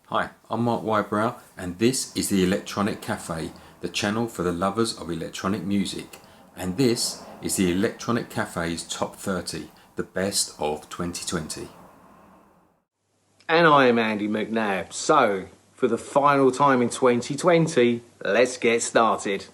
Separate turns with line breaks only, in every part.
Hi, I'm Mark Wybrow and this is the Electronic Cafe, the channel for the lovers of electronic music. And this is the Electronic Cafe's Top 30, the best of 2020.
And I am Andy McNabb. So, for the final time in 2020, let's get started.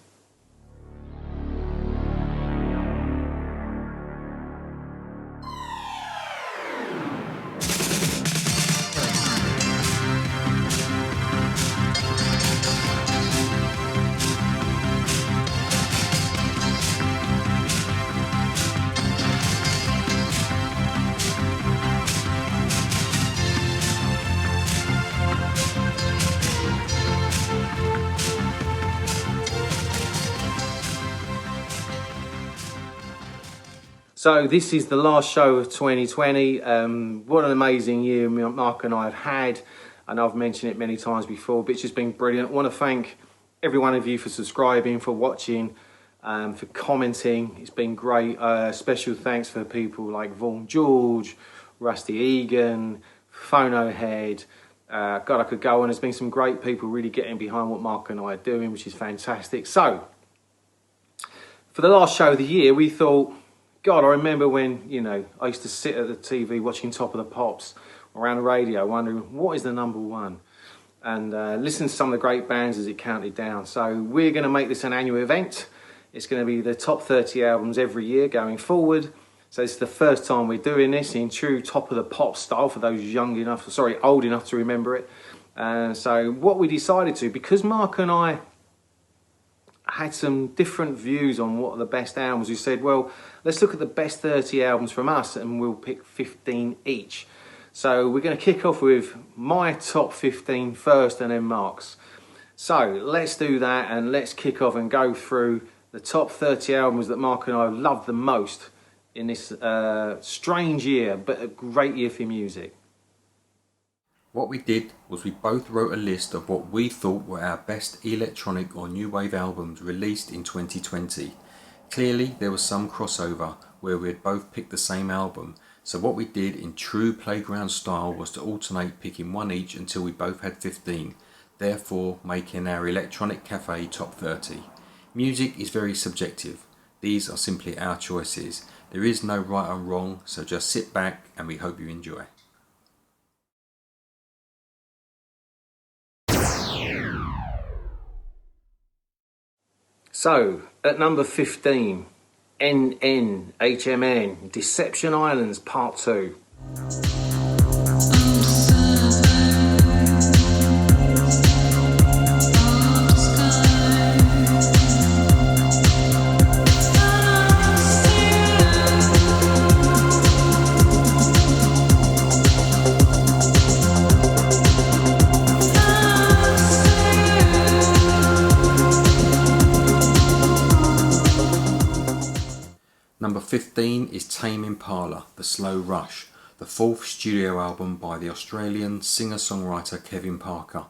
So this is the last show of 2020. What an amazing year Mark and I have had. And I've mentioned it many times before, but it's just been brilliant. I want to thank every one of you for subscribing, for watching, for commenting. It's been great. Special thanks for people like Vaughan George, Rusty Egan, Phono Head. God, I could go on. There's been some great people really getting behind what Mark and I are doing, which is fantastic. So, for the last show of the year, we thought, God, I remember when, I used to sit at the TV watching Top of the Pops around the radio, wondering what is the number one, and listen to some of the great bands as it counted down. So we're going to make this an annual event. It's going to be the top 30 albums every year going forward. So this is the first time we're doing this in true Top of the Pops style for those old enough to remember it. So what we decided to, because Mark and I had some different views on what are the best albums, we said, well, let's look at the best 30 albums from us and we'll pick 15 each. So we're going to kick off with my top 15 first and then Mark's. So let's do that and let's kick off and go through the top 30 albums that Mark and I loved the most in this strange year, but a great year for music.
What we did was we both wrote a list of what we thought were our best electronic or new wave albums released in 2020. Clearly there was some crossover where we had both picked the same album, so what we did in true playground style was to alternate picking one each until we both had 15, therefore making our Electronic Cafe Top 30. Music is very subjective. These are simply our choices. There is no right or wrong, so just sit back and we hope you enjoy.
So, at number 15, NNHMN, Deception Islands Part 2.
Number 15 is Tame Impala, The Slow Rush, the fourth studio album by the Australian singer-songwriter Kevin Parker.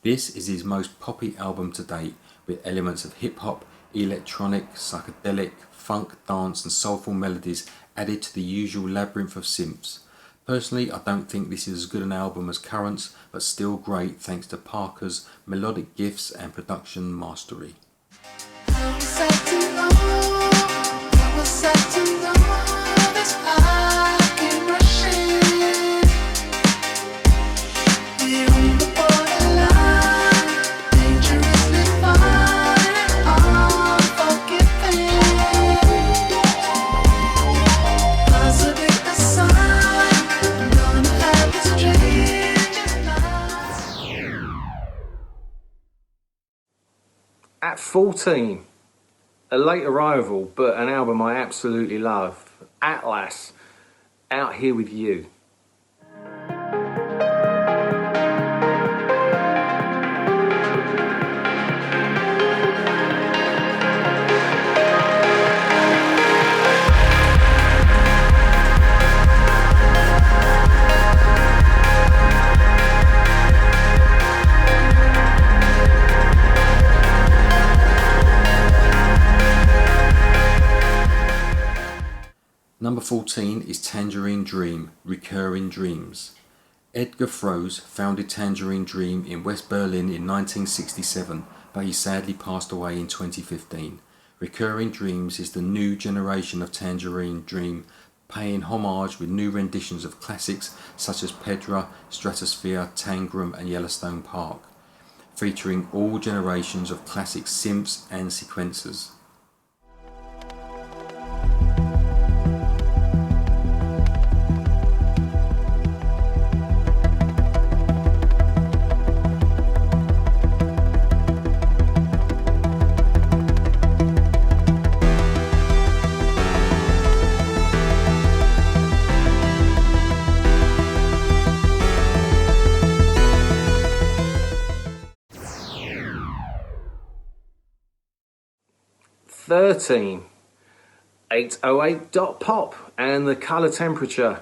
This is his most poppy album to date, with elements of hip-hop, electronic, psychedelic, funk, dance and soulful melodies added to the usual labyrinth of synths. Personally, I don't think this is as good an album as Currents, but still great thanks to Parker's melodic gifts and production mastery.
At 14, a late arrival, but an album I absolutely love, Atlas, Out Here With You.
Number 14 is Tangerine Dream, Recurring Dreams. Edgar Froese founded Tangerine Dream in West Berlin in 1967, but he sadly passed away in 2015. Recurring Dreams is the new generation of Tangerine Dream, paying homage with new renditions of classics such as Pedra, Stratosphere, Tangram and Yellowstone Park, featuring all generations of classic synths and sequencers.
'13, 808.pop and The Colour Temperature.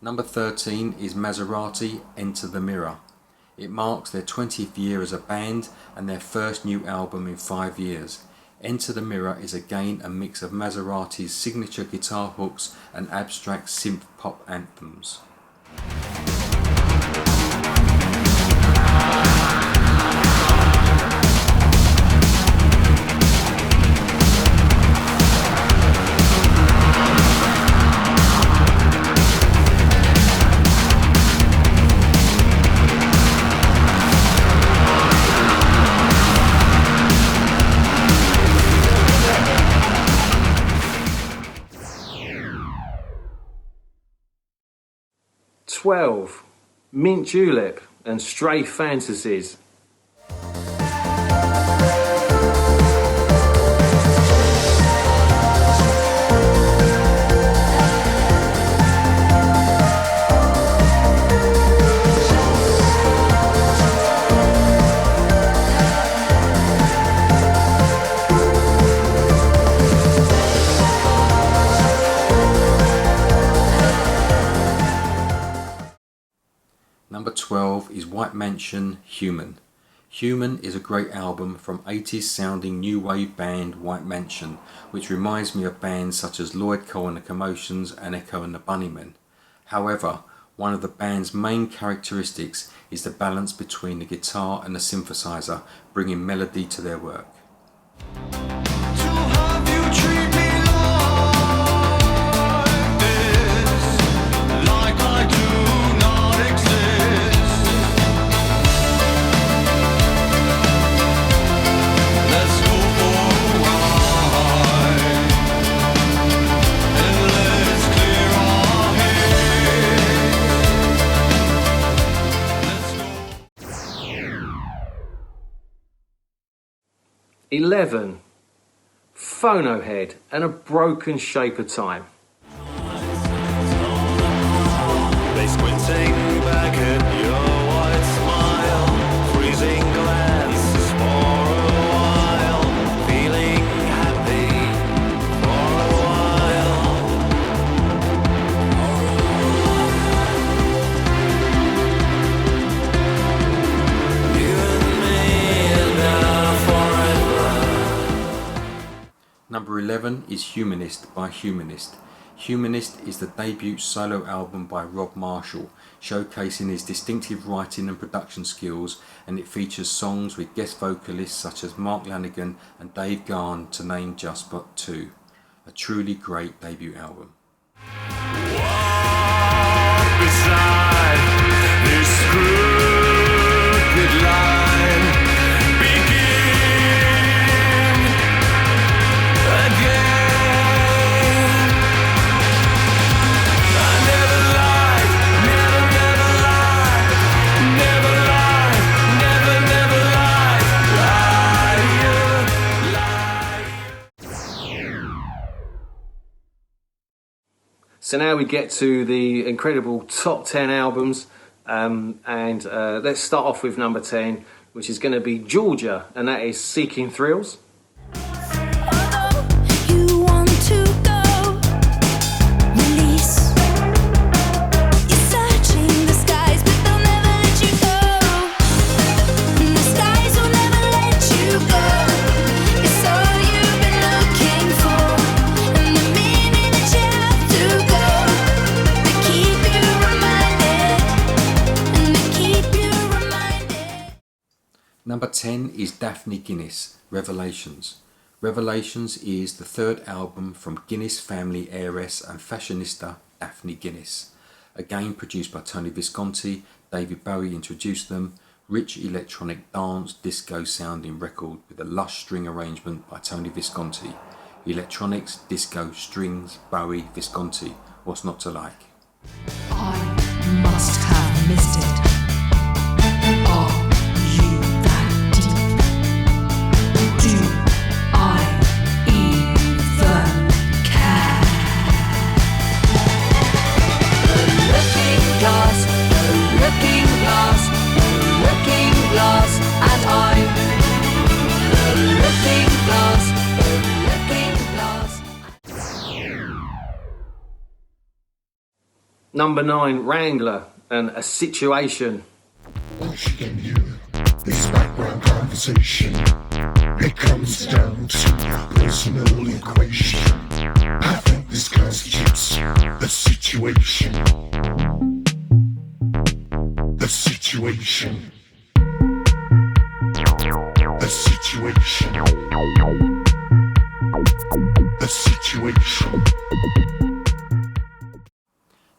Number 13 is Maserati Enter the Mirror. It marks their 20th year as a band and their first new album in 5 years. Enter the Mirror is again a mix of Maserati's signature guitar hooks and abstract synth pop anthems.
'12, Mint Julep and Stray Fantasies.
Number 12 is White Mansion Human. Human is a great album from 80s sounding new wave band White Mansion, which reminds me of bands such as Lloyd Cole and the Commotions and Echo and the Bunnymen. However, one of the band's main characteristics is the balance between the guitar and the synthesizer, bringing melody to their work.
'11, Phono Head and A Broken Shape of Time.
They squinting back at your white smile, freezing glances for a while, feeling happy for a while. You and me and now forever.
Number 11 is Humanist by Humanist. Humanist is the debut solo album by Rob Marshall, showcasing his distinctive writing and production skills, and it features songs with guest vocalists such as Mark Lanegan and Dave Gahan, to name just but two. A truly great debut album.
Walk beside this crooked line. Begin again. I never lied, never, never lied, never lied, never, never lied, liar.
So now we get to the incredible top 10 albums, and let's start off with number 10, which is going to be Georgia, and that is Seeking Thrills.
You want to go, release. You're searching the skies, but they'll never let you go. And the skies will never let you go. It's all you've been looking for, and the minute that you have to go, they keep you reminded, and they keep you reminded.
Number 10 is Daphne Guinness, Revelations. Revelations is the third album from Guinness family heiress and fashionista Daphne Guinness. Again produced by Tony Visconti, David Bowie introduced them. Rich electronic dance disco sounding record with a lush string arrangement by Tony Visconti. Electronics, disco, strings, Bowie, Visconti. What's not to like?
I must have missed it. Are you that deep? Do I even care? The looking glass, and I'm the looking glass,
Number 9, Wrangler, and A Situation.
Once you can hear this background conversation, it comes down to a personal equation. I think this constitutes a situation. A situation. A situation. A situation.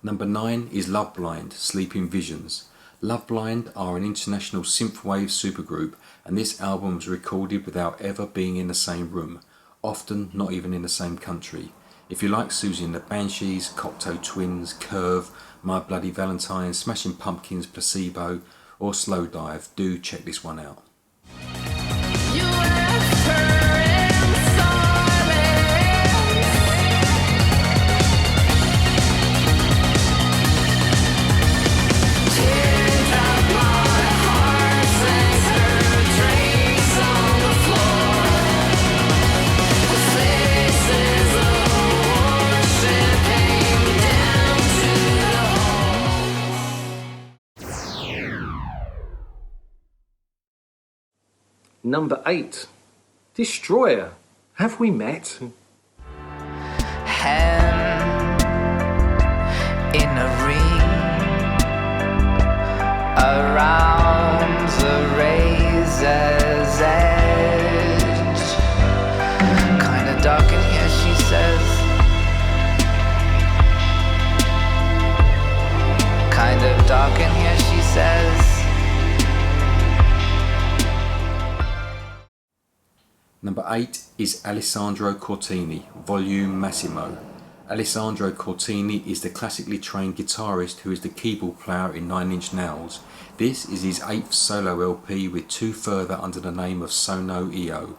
Number 9 is Love Blind, Sleeping Visions. Love Blind are an international synthwave supergroup, and this album was recorded without ever being in the same room, often not even in the same country. If you like Susie and the Banshees, Cocteau Twins, Curve, My Bloody Valentine, Smashing Pumpkins, Placebo or Slowdive, do check this one out.
You left her in silence. Teared out my heart, sinks her trace on the floor. The faces of worship came down to the
Number 8, Destroyer. Have we met?
Hand in a ring around the razor's edge. Kinda dark in here, she says. Kind of dark in here, she says.
Number 8 is Alessandro Cortini, Volume Massimo. Alessandro Cortini is the classically trained guitarist who is the keyboard player in Nine Inch Nails. This is his 8th solo LP with 2 further under the name of Sono EO.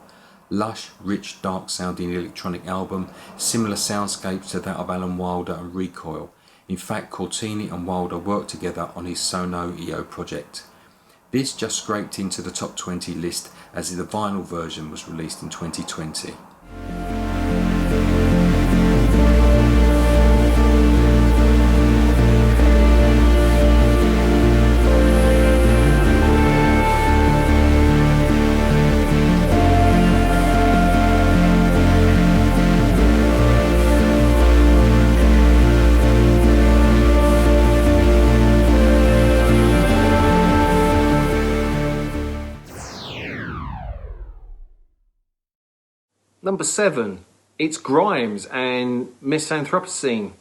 Lush, rich, dark sounding electronic album, similar soundscapes to that of Alan Wilder and Recoil. In fact, Cortini and Wilder worked together on his Sono EO project. This just scraped into the top 20 list as the vinyl version was released in 2020.
Number 7, it's Grimes and Misanthropocene.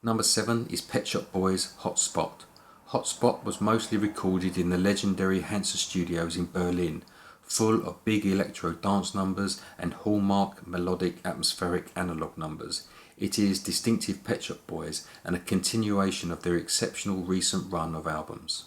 Number 7 is Pet Shop Boys' Hot Spot. Hot Spot was mostly recorded in the legendary Hansa Studios in Berlin. full of big electro dance numbers and hallmark melodic atmospheric analog numbers. It is distinctive Pet Shop Boys and a continuation of their exceptional recent run of albums.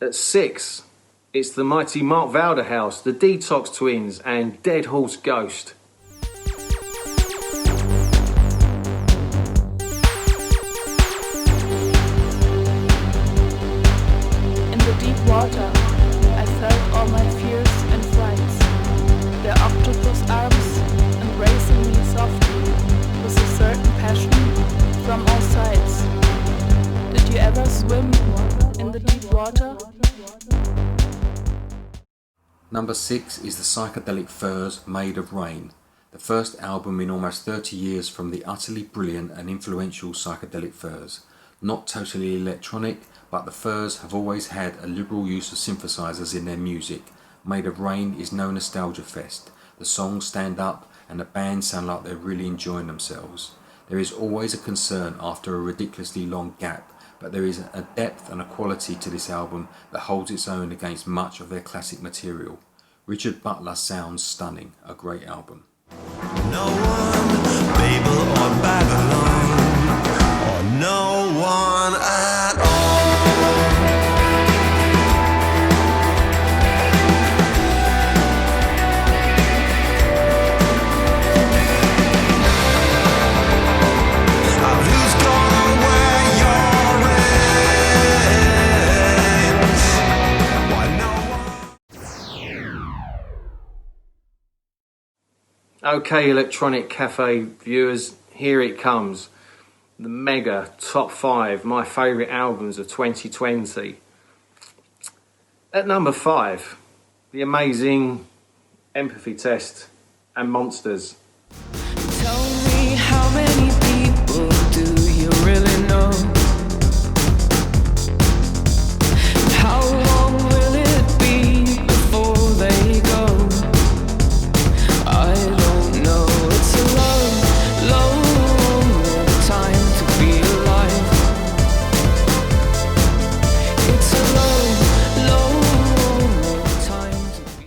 At 6, it's the mighty Mark Valderhouse, the Detox Twins, and Dead Horse Ghost.
In the deep water, I felt all my fears and frights. Their octopus arms embracing me softly with a certain passion from all sides. Did you ever swim in the deep water?
Number 6 is the psychedelic Furs Made of Rain, the first album in almost 30 years from the utterly brilliant and influential psychedelic Furs. Not totally electronic, but the Furs have always had a liberal use of synthesizers in their music. Made of Rain is no nostalgia fest. The songs stand up and the band sound like they're really enjoying themselves. There is always a concern after a ridiculously long gap, but there is a depth and a quality to this album that holds its own against much of their classic material. Richard Butler sounds stunning, a great album.
No one, Babel or Babylon, or no one at all. Who's gonna wear your rings? Why no one?
Okay, Electronic Cafe viewers, here it comes. The mega top 5, my favourite albums of 2020. At number 5, the amazing Empathy Test and Monsters.
Tell me, how many people do you really know? How long will it be before they go? I don't know. It's a long, long time to be alive. It's a long, long time to be.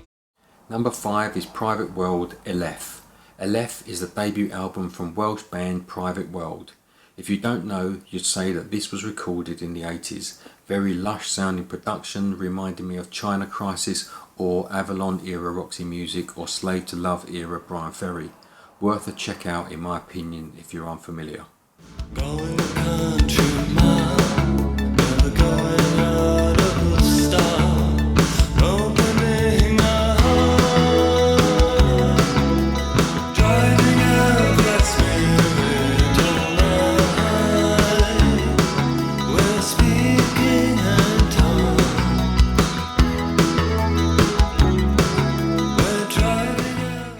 Number 5 is Private World Elef. Elef is the debut album from Welsh band Private World. If you don't know, you'd say that this was recorded in the 80s. Very lush sounding production, reminding me of China Crisis or Avalon era Roxy Music or Slave to Love era Brian Ferry. Worth a check out in my opinion if you're unfamiliar.
Going country mile, never going out of style, opening a heart, driving out that spirit alive. We're speaking in tongue. We're driving out.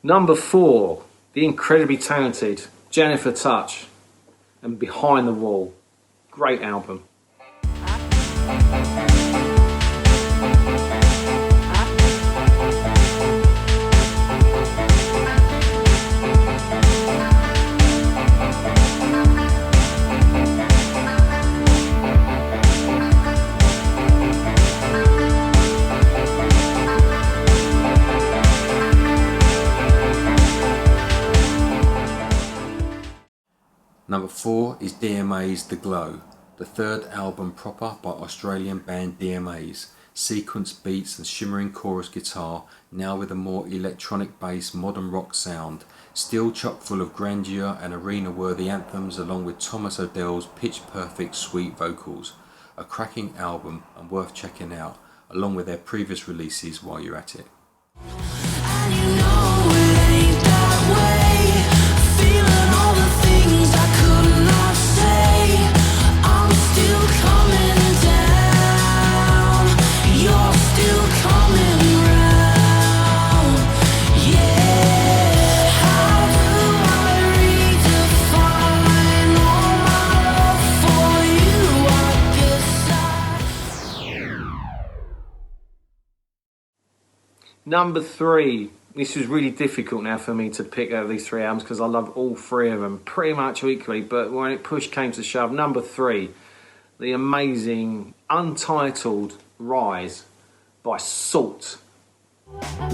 Number 4, the incredibly talented Jennifer Touch and Behind the Wall. Great album.
Number 4 is DMA's The Glow, the third album proper by Australian band DMA's. Sequence beats and shimmering chorus guitar, now with a more electronic bass modern rock sound, still chock full of grandeur and arena worthy anthems along with Thomas Odell's pitch perfect sweet vocals. A cracking album and worth checking out, along with their previous releases while you're at it.
And you know it ain't that way. Feeling all the things I could not say. I'm still coming down.
Number 3. This was really difficult now for me to pick out these 3 albums because I love all 3 of them pretty much equally. But when it push came to shove, number 3, the amazing Untitled Rise by Salt.
I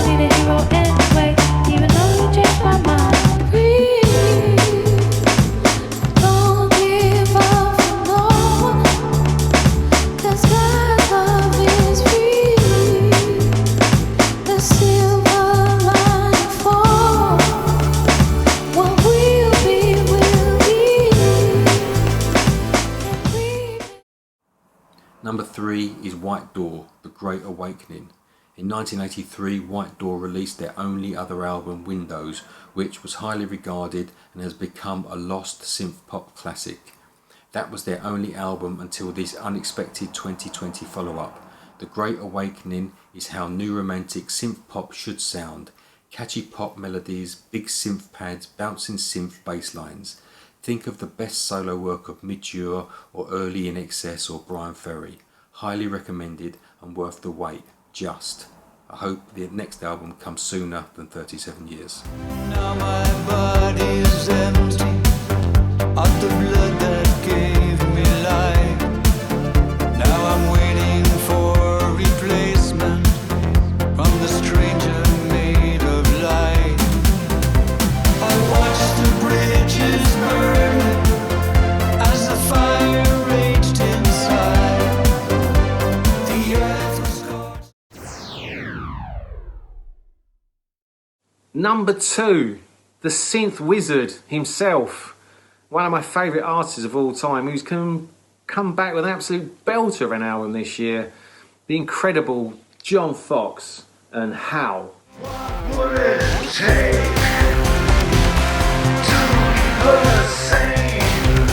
need a hero anyway, even though you changed my mind. Breathe, don't give up for no one, 'cause God's love is free. The silver lining for what will be, will be.
Number 3 is White Door, The Great Awakening. In 1983, White Door released their only other album, Windows, which was highly regarded and has become a lost synth-pop classic. That was their only album until this unexpected 2020 follow-up. The Great Awakening is how new romantic synth-pop should sound. Catchy pop melodies, big synth pads, bouncing synth bass lines. Think of the best solo work of Midge or early In Excess or Brian Ferry. Highly recommended and worth the wait. Just. I hope the next album comes sooner than 37 years.
Now my body's empty of the blood that gave me life. Now I'm waiting for a replacement from the stranger made of light. I watch the bridges burn as the fire raged inside. The earth was scorched.
Number 2, the synth wizard himself, one of my favourite artists of all time, who's come back with an absolute belter of an album this year, the incredible John Foxx and How.
Would it take to keep her sane?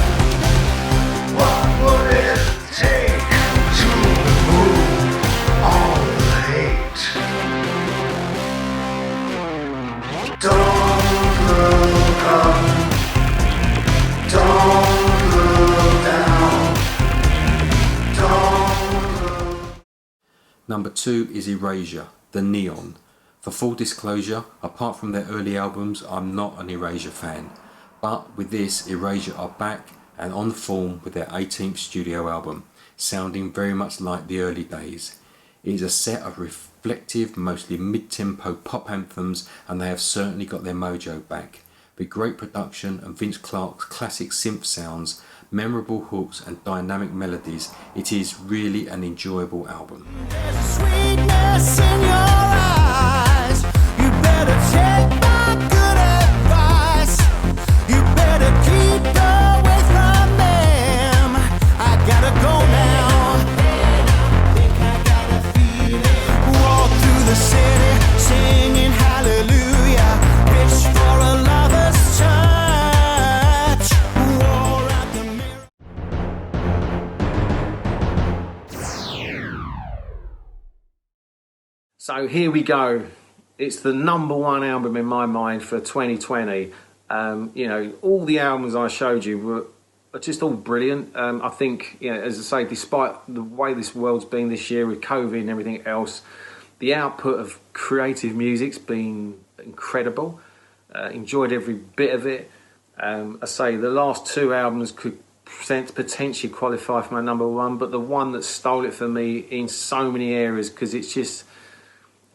What would it take to remove all the hate? Don't look up, don't look down, don't look.
Number 2 is Erasure, The Neon. For full disclosure, apart from their early albums, I'm not an Erasure fan. But with this, Erasure are back and on form with their 18th studio album, sounding very much like the early days. It is a set of reflective, mostly mid-tempo pop anthems, and they have certainly got their mojo back. With great production and Vince Clarke's classic synth sounds, memorable hooks and dynamic melodies, it is really an enjoyable album.
Sweetness in your eyes. You better take my good advice. You better keep away from them. I gotta go now. I got a feeling. Walk through the city singing hallelujah. Reach for a lover's touch. Wore out the mirror.
So here we go. It's the number 1 album in my mind for 2020. You know, all the albums I showed you are just all brilliant. I think, you know, as I say, despite the way this world's been this year with COVID and everything else, the output of creative music's been incredible. Enjoyed every bit of it. I say the last 2 albums could potentially qualify for my number 1, but the one that stole it for me in so many areas, because it's just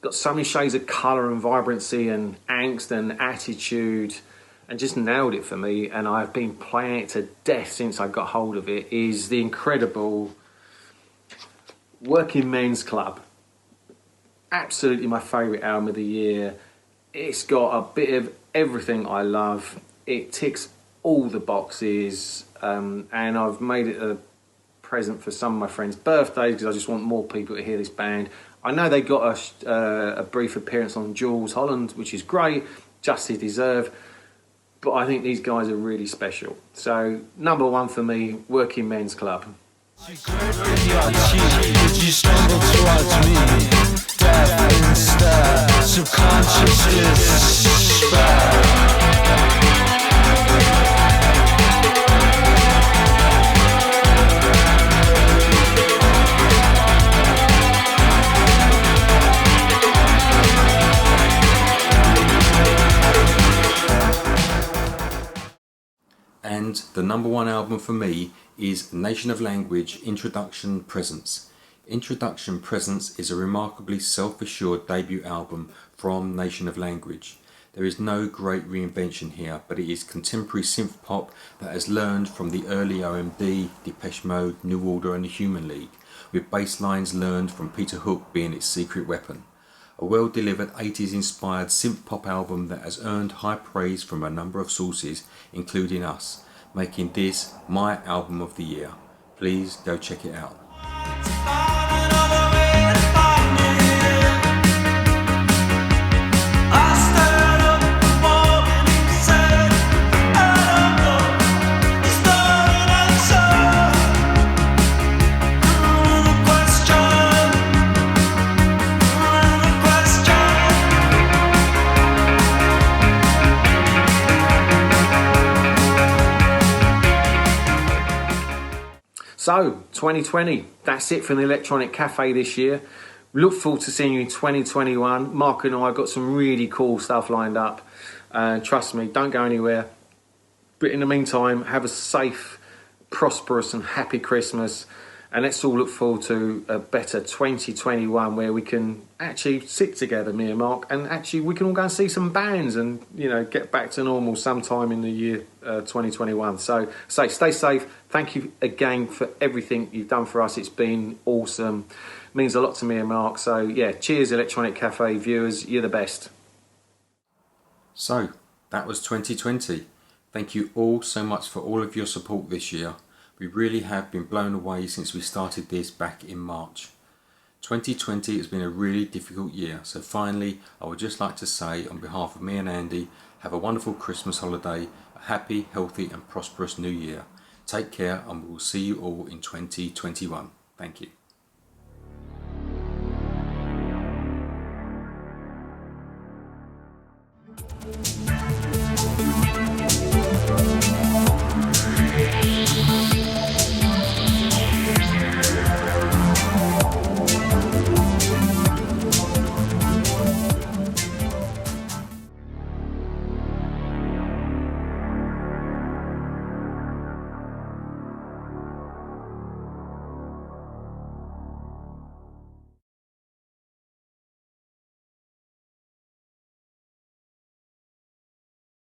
got so many shades of colour and vibrancy and angst and attitude, and just nailed it for me, and I've been playing it to death since I got hold of it, is the incredible Working Men's Club. Absolutely my favourite album of the year. It's got a bit of everything I love. It ticks all the boxes, and I've made it a present for some of my friends' birthdays because I just want more people to hear this band. I know they got a brief appearance on Jules Holland, which is great, justly deserved, but I think these guys are really special. So, number 1 for me, Working Men's Club.
Would you stumble towards me? Death instead, subconscious despair.
And the number one album for me is Nation of Language Introduction Presence. Introduction Presence is a remarkably self-assured debut album from Nation of Language. There is no great reinvention here, but it is contemporary synth pop that has learned from the early OMD, Depeche Mode, New Order and the Human League, with bass lines learned from Peter Hook being its secret weapon. A well-delivered 80s inspired synth pop album that has earned high praise from a number of sources, including us, making this my album of the year. Please go check it out.
So, 2020, that's it from the Electronic Cafe this year. Look forward to seeing you in 2021. Mark and I have got some really cool stuff lined up. Trust me, don't go anywhere. But in the meantime, have a safe, prosperous and happy Christmas. And let's all look forward to a better 2021 where we can actually sit together, me and Mark, and actually we can all go and see some bands and, you know, get back to normal sometime in the year 2021. So stay safe. Thank you again for everything you've done for us. It's been awesome. It means a lot to me and Mark. So yeah, cheers Electronic Cafe viewers. You're the best.
So that was 2020. Thank you all so much for all of your support this year. We really have been blown away since we started this back in March. 2020 has been a really difficult year, so finally I would just like to say on behalf of me and Andy, have a wonderful Christmas holiday, a happy, healthy and prosperous new year. Take care and we will see you all in 2021. Thank you.